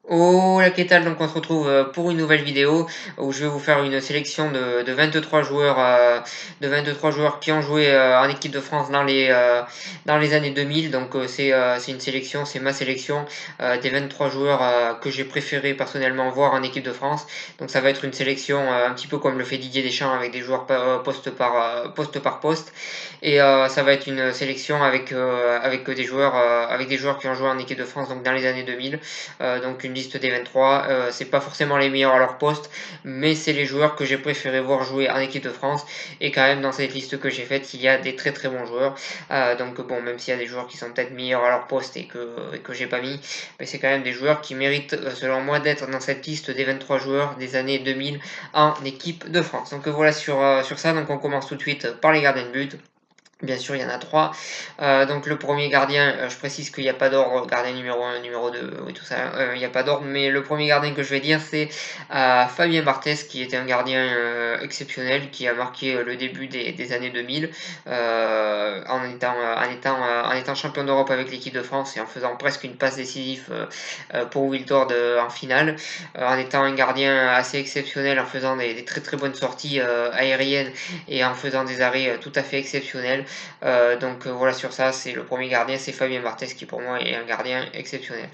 Oh la qu'est-ce donc on se retrouve pour une nouvelle vidéo où je vais vous faire une sélection de 23 joueurs, de 23 joueurs qui ont joué en équipe de France dans les années 2000. Donc c'est une sélection, c'est ma sélection des 23 joueurs que j'ai préféré personnellement voir en équipe de France. Donc ça va être une sélection un petit peu comme le fait Didier Deschamps avec des joueurs poste par poste. Et ça va être une sélection avec des joueurs qui ont joué en équipe de France donc dans les années 2000. Donc une liste des 23. C'est pas forcément les meilleurs à leur poste, mais c'est les joueurs que j'ai préféré voir jouer en équipe de France. Et quand même dans cette liste que j'ai faite, il y a des très très bons joueurs. Donc bon, même s'il y a des joueurs qui sont peut-être meilleurs à leur poste et que j'ai pas mis, mais c'est quand même des joueurs qui méritent selon moi d'être dans cette liste des 23 joueurs des années 2000 en équipe de France. Donc voilà sur ça. Donc on commence tout de suite par les gardiens de but. Bien sûr, il y en a trois. Donc le premier gardien, je précise qu'il n'y a pas d'ordre, gardien numéro un, numéro 2, oui, tout ça, il n'y a pas d'ordre, mais le premier gardien que je vais dire, c'est Fabien Barthez, qui était un gardien exceptionnel, qui a marqué le début des années 2000, en étant champion d'Europe avec l'équipe de France et en faisant presque une passe décisive pour Wiltord en finale, en étant un gardien assez exceptionnel, en faisant des très très bonnes sorties aériennes et en faisant des arrêts tout à fait exceptionnels. Donc voilà sur ça, c'est le premier gardien, c'est Fabien Barthez qui pour moi est un gardien exceptionnel.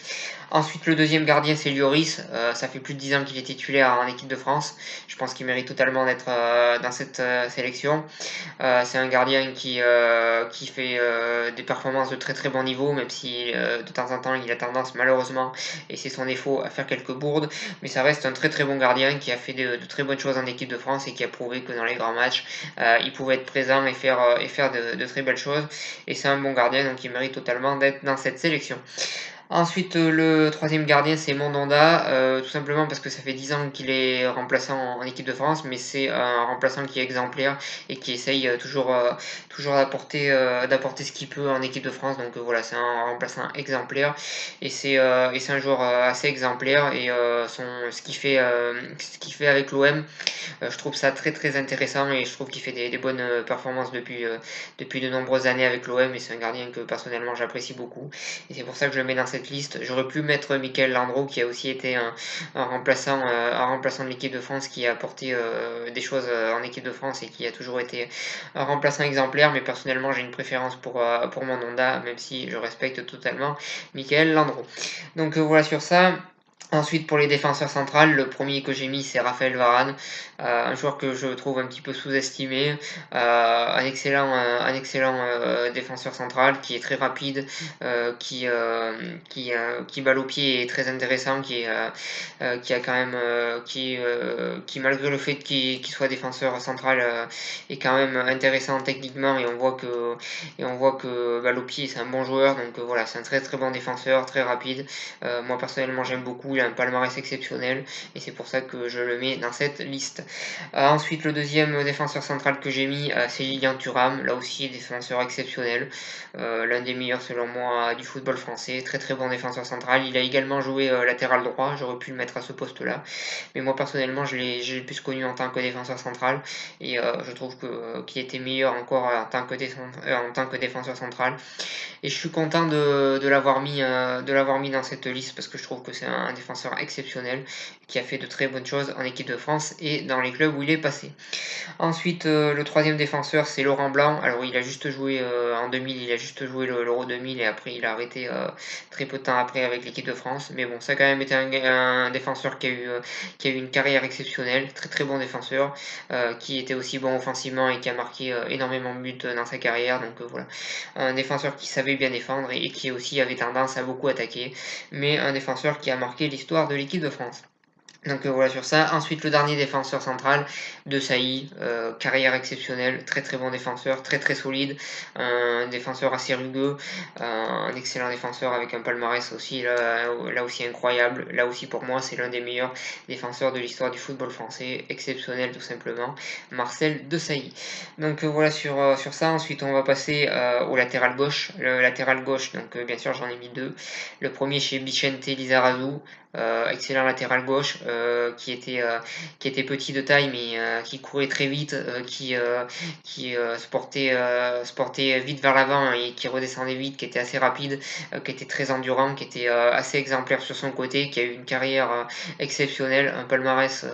Ensuite le deuxième gardien c'est Lloris, ça fait plus de 10 ans qu'il est titulaire en équipe de France, je pense qu'il mérite totalement d'être dans cette sélection. C'est un gardien qui fait des performances de très très bon niveau, même si de temps en temps il a tendance malheureusement, et c'est son défaut, à faire quelques bourdes, mais ça reste un très très bon gardien qui a fait de très bonnes choses en équipe de France et qui a prouvé que dans les grands matchs il pouvait être présent et faire de très belles choses, et c'est un bon gardien donc il mérite totalement d'être dans cette sélection. Ensuite, le troisième gardien, c'est Mandanda, tout simplement parce que ça fait 10 ans qu'il est remplaçant en équipe de France, mais c'est un remplaçant qui est exemplaire et qui essaye toujours d'apporter ce qu'il peut en équipe de France. Donc voilà, c'est un remplaçant exemplaire et c'est un joueur assez exemplaire et ce qu'il fait avec l'OM, je trouve ça très très intéressant et je trouve qu'il fait des bonnes performances depuis de nombreuses années avec l'OM et c'est un gardien que personnellement j'apprécie beaucoup. Et c'est pour ça que je le mets dans cette liste. J'aurais pu mettre Michael Landreau qui a aussi été un remplaçant de l'équipe de France qui a apporté des choses en équipe de France et qui a toujours été un remplaçant exemplaire. Mais personnellement, j'ai une préférence pour Mandanda, même si je respecte totalement Michael Landreau. Donc voilà sur ça. Ensuite, pour les défenseurs centrales, le premier que j'ai mis, c'est Raphaël Varane, un joueur que je trouve un petit peu sous-estimé, un excellent défenseur central qui est très rapide, qui balle au pied et est très intéressant, qui a quand même, qui malgré le fait qu'il soit défenseur central, est quand même intéressant techniquement et on voit que balle au pied c'est un bon joueur, donc voilà, c'est un très très bon défenseur, très rapide. Moi personnellement j'aime beaucoup, il a un palmarès exceptionnel et c'est pour ça que je le mets dans cette liste. Ensuite le deuxième défenseur central que j'ai mis c'est Lilian Thuram, là aussi défenseur exceptionnel, l'un des meilleurs selon moi du football français, très très bon défenseur central. Il a également joué latéral droit, j'aurais pu le mettre à ce poste là, mais moi personnellement je l'ai plus connu en tant que défenseur central et je trouve qu'il était meilleur encore en tant que défenseur central. Et je suis content de l'avoir mis dans cette liste parce que je trouve que c'est un défenseur exceptionnel qui a fait de très bonnes choses en équipe de France et dans les clubs où il est passé. Ensuite, le troisième défenseur, c'est Laurent Blanc. Alors, il a juste joué en 2000, il a juste joué l'Euro 2000 et après, il a arrêté très peu de temps après avec l'équipe de France. Mais bon, ça a quand même été un défenseur qui a eu une carrière exceptionnelle, très très bon défenseur, qui était aussi bon offensivement et qui a marqué énormément de buts dans sa carrière. Donc voilà, un défenseur qui savait bien défendre et qui aussi avait tendance à beaucoup attaquer, mais un défenseur qui a marqué l'histoire de l'équipe de France. Donc voilà sur ça. Ensuite le dernier défenseur central, De Sailly, carrière exceptionnelle, très très bon défenseur, très très solide, un défenseur assez rugueux, un excellent défenseur avec un palmarès aussi là aussi incroyable. Là aussi pour moi c'est l'un des meilleurs défenseurs de l'histoire du football français, exceptionnel tout simplement, Marcel De Sailly. Donc voilà sur ça. Ensuite on va passer au latéral gauche. Le latéral gauche, donc bien sûr j'en ai mis deux. Le premier chez Vicente Lizarazu. Excellent latéral gauche, qui était petit de taille, mais qui courait très vite, se portait vite vers l'avant et qui redescendait vite, qui était assez rapide, qui était très endurant, qui était assez exemplaire sur son côté, qui a eu une carrière exceptionnelle, un palmarès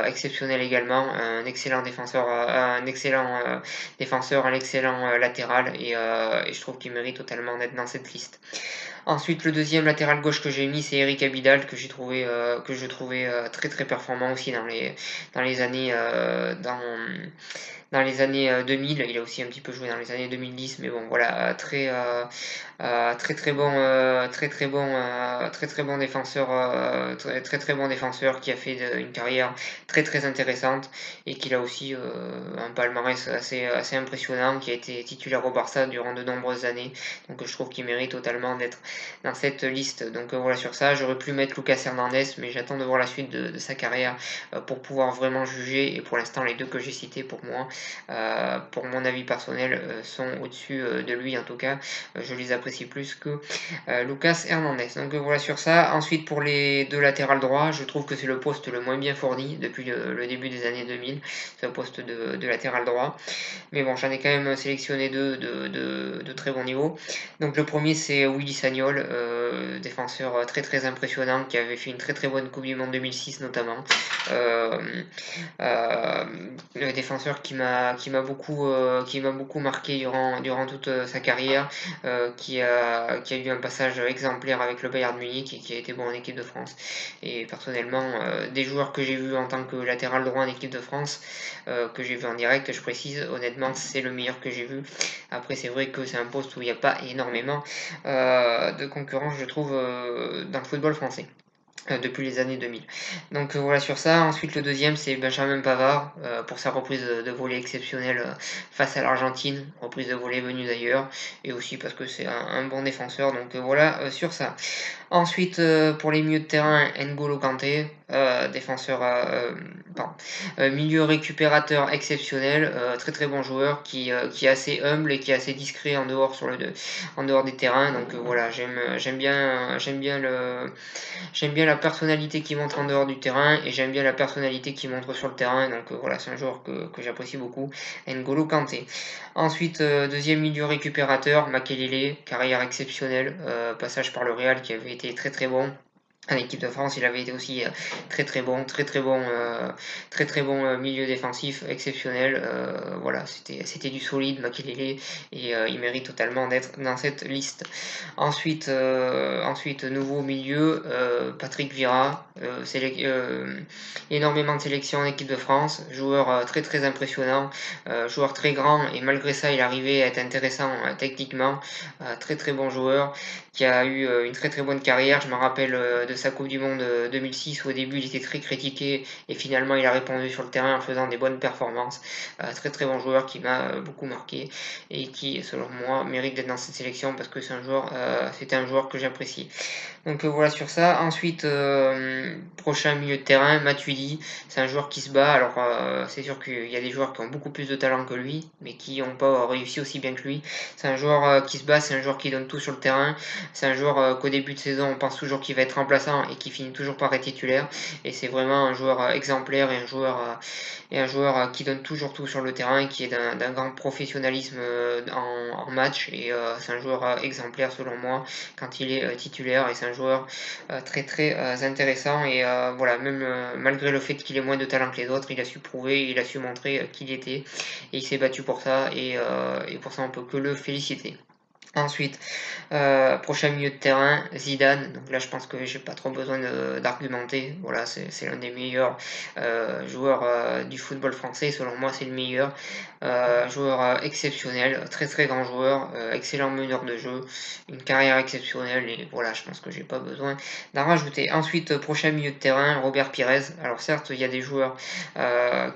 exceptionnel également, un excellent latéral et je trouve qu'il mérite totalement d'être dans cette liste. Ensuite, le deuxième latéral gauche que j'ai mis, c'est Eric Abidal, que je trouvais très très performant aussi dans les années, dans les années 2000. Il a aussi un petit peu joué dans les années 2010, mais bon, voilà, très très bon défenseur, très bon défenseur qui a fait une carrière très très intéressante et qui a aussi un palmarès assez impressionnant, qui a été titulaire au Barça durant de nombreuses années. Donc je trouve qu'il mérite totalement d'être dans cette liste. Donc voilà, sur ça, j'aurais pu mettre Lucas Hernandez, mais j'attends de voir la suite de sa carrière pour pouvoir vraiment juger. Et pour l'instant, les deux que j'ai cités pour moi, pour mon avis personnel, sont au-dessus de lui en tout cas. Je les apprécie plus que Lucas Hernandez. Donc voilà sur ça. Ensuite, pour les deux latérales droits, je trouve que c'est le poste le moins bien fourni depuis le début des années 2000. C'est un poste de latéral droit. Mais bon, j'en ai quand même sélectionné deux de très bon niveau. Donc le premier, c'est Willy Sagnol, défenseur très très impressionnant, qui avait fait une très très bonne Coupe du Monde 2006 notamment. Euh, le défenseur qui m'a beaucoup marqué durant toute sa carrière, qui a eu un passage exemplaire avec le Bayern Munich et qui a été bon en équipe de France. Et personnellement, des joueurs que j'ai vus en tant que latéral droit en équipe de France, que j'ai vu en direct, je précise, honnêtement, c'est le meilleur que j'ai vu. Après, c'est vrai que c'est un poste où il n'y a pas énormément de concurrence, je trouve, dans le football français depuis les années 2000. Donc voilà sur ça. Ensuite, le deuxième, c'est Benjamin Pavard pour sa reprise de volée exceptionnelle face à l'Argentine, reprise de volée venue d'ailleurs, et aussi parce que c'est un bon défenseur. Donc voilà sur ça. Ensuite, pour les milieux de terrain, N'Golo Kanté, milieu récupérateur exceptionnel, très très bon joueur qui est assez humble et qui est assez discret en dehors des terrains. Donc voilà, j'aime bien la personnalité qu'il montre en dehors du terrain et j'aime bien la personnalité qu'il montre sur le terrain. Donc voilà, c'est un joueur que j'apprécie beaucoup, N'Golo Kanté. Ensuite, deuxième milieu récupérateur, Makelele, carrière exceptionnelle, passage par le Real qui avait été très très bon. En équipe de France, il avait été aussi très très bon milieu défensif exceptionnel. Voilà, c'était du solide, Makelele, et il mérite totalement d'être dans cette liste. Ensuite, nouveau milieu, Patrick Vieira, énormément de sélections en équipe de France, joueur très très impressionnant, joueur très grand, et malgré ça, il arrivait à être intéressant techniquement, très très bon joueur qui a eu une très très bonne carrière. Je me rappelle de sa Coupe du Monde 2006 où au début il était très critiqué et finalement il a répondu sur le terrain en faisant des bonnes performances. Très très bon joueur qui m'a beaucoup marqué et qui selon moi mérite d'être dans cette sélection parce que c'était un joueur que j'apprécie. Donc voilà sur ça. Ensuite, prochain milieu de terrain, Matuidi. C'est un joueur qui se bat. Alors c'est sûr qu'il y a des joueurs qui ont beaucoup plus de talent que lui, mais qui n'ont pas réussi aussi bien que lui. C'est un joueur qui se bat, c'est un joueur qui donne tout sur le terrain. C'est un joueur qu'au début de saison, on pense toujours qu'il va être remplaçant et qui finit toujours par être titulaire. Et c'est vraiment un joueur exemplaire et un joueur qui donne toujours tout sur le terrain, qui est d'un grand professionnalisme en match. Et c'est un joueur exemplaire selon moi quand il est titulaire. Et c'est un joueur très très intéressant. Et voilà, même malgré le fait qu'il ait moins de talent que les autres, il a su prouver, il a su montrer qui il était. Et il s'est battu pour ça. Et pour ça, on peut que le féliciter. Ensuite, prochain milieu de terrain, Zidane. Donc là, je pense que j'ai pas trop besoin d'argumenter. Voilà, c'est l'un des meilleurs joueurs du football français. Selon moi, c'est le meilleur. Joueur exceptionnel, très très grand joueur, excellent meneur de jeu, une carrière exceptionnelle. Et voilà, je pense que j'ai pas besoin d'en rajouter. Ensuite, prochain milieu de terrain, Robert Pires. Alors certes, il y a des joueurs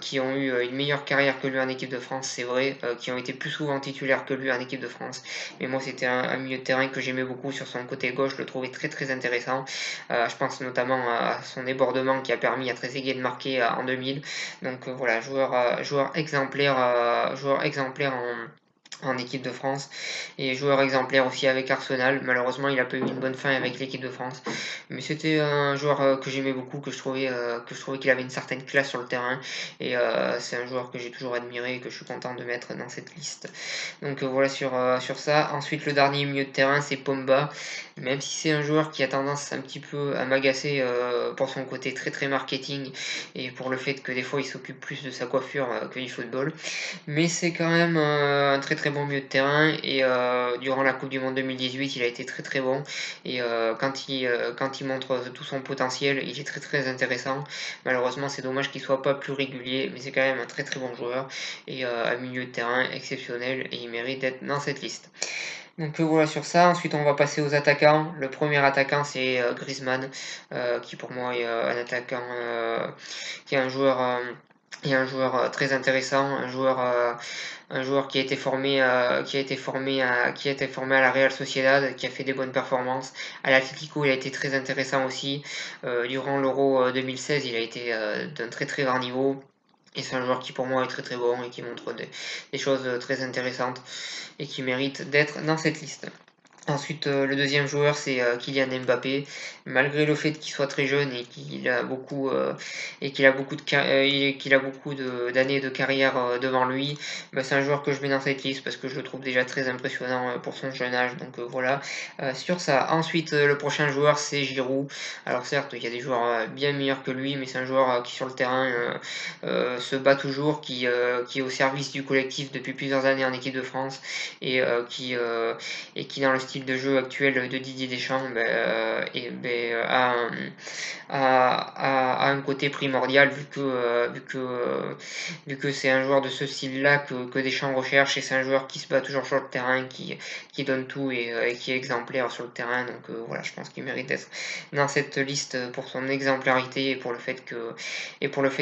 qui ont eu une meilleure carrière que lui en équipe de France, c'est vrai, qui ont été plus souvent titulaires que lui en équipe de France. Mais moi, c'était un milieu de terrain que j'aimais beaucoup sur son côté gauche, je le trouvais très très intéressant. Je pense notamment à son débordement qui a permis à Trezeguet de marquer en 2000. Donc voilà, joueur exemplaire en équipe de France et joueur exemplaire aussi avec Arsenal. Malheureusement, il a pas eu une bonne fin avec l'équipe de France, mais c'était un joueur que j'aimais beaucoup, que je trouvais qu'il avait une certaine classe sur le terrain et c'est un joueur que j'ai toujours admiré et que je suis content de mettre dans cette liste. Donc voilà sur ça. Ensuite, le dernier milieu de terrain, c'est Pogba. Même si c'est un joueur qui a tendance un petit peu à m'agacer pour son côté très très marketing et pour le fait que des fois il s'occupe plus de sa coiffure que du football. Mais c'est quand même un très très bon milieu de terrain et durant la Coupe du Monde 2018, il a été très très bon et quand il montre tout son potentiel, il est très très intéressant. Malheureusement, c'est dommage qu'il soit pas plus régulier, mais c'est quand même un très très bon joueur et un milieu de terrain exceptionnel et il mérite d'être dans cette liste. Donc voilà sur ça. Ensuite, on va passer aux attaquants. Le premier attaquant, c'est Griezmann, qui pour moi est un attaquant, qui est un joueur, très intéressant, un joueur qui a été formé à la Real Sociedad, qui a fait des bonnes performances. À l'Atlético, il a été très intéressant aussi. Durant l'Euro 2016, il a été d'un très très grand niveau. Et c'est un joueur qui pour moi est très très bon et qui montre des choses très intéressantes et qui mérite d'être dans cette liste. Ensuite, le deuxième joueur, c'est Kylian Mbappé. Malgré le fait qu'il soit très jeune et qu'il a beaucoup d'années de carrière devant lui, bah, c'est un joueur que je mets dans cette liste parce que je le trouve déjà très impressionnant pour son jeune âge. Donc voilà sur ça. Ensuite, le prochain joueur, c'est Giroud. Alors certes, il y a des joueurs bien meilleurs que lui, mais c'est un joueur qui sur le terrain se bat toujours, qui est au service du collectif depuis plusieurs années en équipe de France et qui dans le style de jeu actuel de Didier Deschamps a un côté primordial vu que c'est un joueur de ce style-là que Deschamps recherche et c'est un joueur qui se bat toujours sur le terrain, qui donne tout et qui est exemplaire sur le terrain. Donc voilà, je pense qu'il mérite d'être dans cette liste pour son exemplarité et pour le fait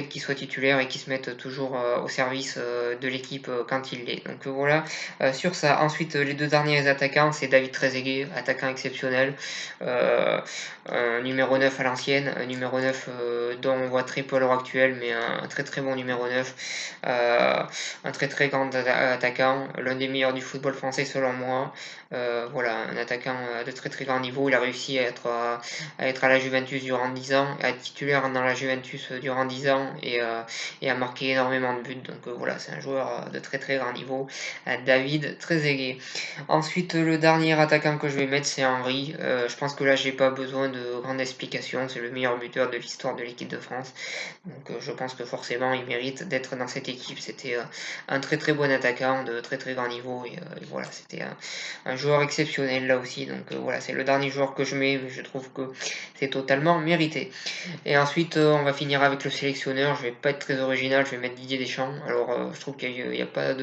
qu'il soit titulaire et qu'il se mette toujours au service de l'équipe quand il l'est. Donc voilà sur ça. Ensuite, les deux derniers attaquants, c'est David Trezeguet, attaquant exceptionnel, un numéro 9 à l'ancienne, un numéro 9 dont on voit très peu à l'heure actuelle, mais un très très bon numéro 9, un très très grand attaquant, l'un des meilleurs du football français selon moi. Voilà, un attaquant de très très grand niveau. Il a réussi à être à la Juventus durant 10 ans, à être titulaire dans la Juventus durant 10 ans et à marquer énormément de buts. Donc voilà, c'est un joueur de très très grand niveau, David Trezeguet. Ensuite, le dernier attaquant que je vais mettre, c'est Henry. Je pense que là, j'ai pas besoin de grande explication. C'est le meilleur buteur de l'histoire de l'équipe de France. Donc je pense que forcément, il mérite d'être dans cette équipe. C'était un très très bon attaquant de très très grand niveau. Et voilà, c'était un joueur exceptionnel là aussi. Donc voilà, c'est le dernier joueur que je mets, mais je trouve que c'est totalement mérité. Et ensuite, on va finir avec le sélectionneur. Je vais pas être très original, je vais mettre Didier Deschamps. Alors, je trouve qu'il n'y a pas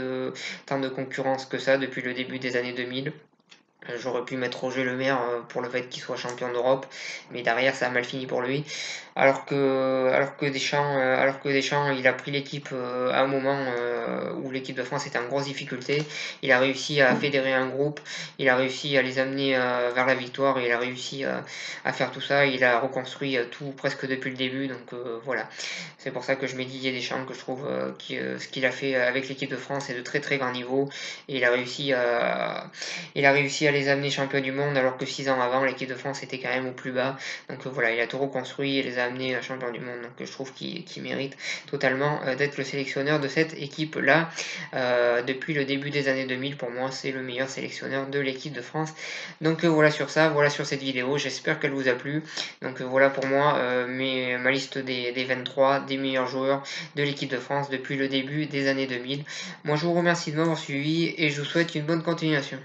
tant de concurrence que ça depuis le début des années 2000. J'aurais pu mettre Roger Le Maire pour le fait qu'il soit champion d'Europe, mais derrière ça a mal fini pour lui. Alors que Deschamps, il a pris l'équipe à un moment où l'équipe de France était en grosse difficulté. Il a réussi à fédérer un groupe, il a réussi à les amener vers la victoire, et il a réussi à faire tout ça. Il a reconstruit tout presque depuis le début, donc voilà. C'est pour ça que je mets Didier Deschamps, que je trouve ce qu'il a fait avec l'équipe de France est de très très grand niveau, et il a réussi à les amener champions du monde alors que 6 ans avant l'équipe de France était quand même au plus bas. Donc voilà, il a tout reconstruit et les a amenés champions du monde. Donc je trouve qu'il mérite totalement d'être le sélectionneur de cette équipe-là. Depuis le début des années 2000, pour moi, c'est le meilleur sélectionneur de l'équipe de France. Donc voilà sur ça, voilà sur cette vidéo. J'espère qu'elle vous a plu. Donc voilà pour moi ma liste des 23 des meilleurs joueurs de l'équipe de France depuis le début des années 2000. Moi je vous remercie de m'avoir suivi et je vous souhaite une bonne continuation.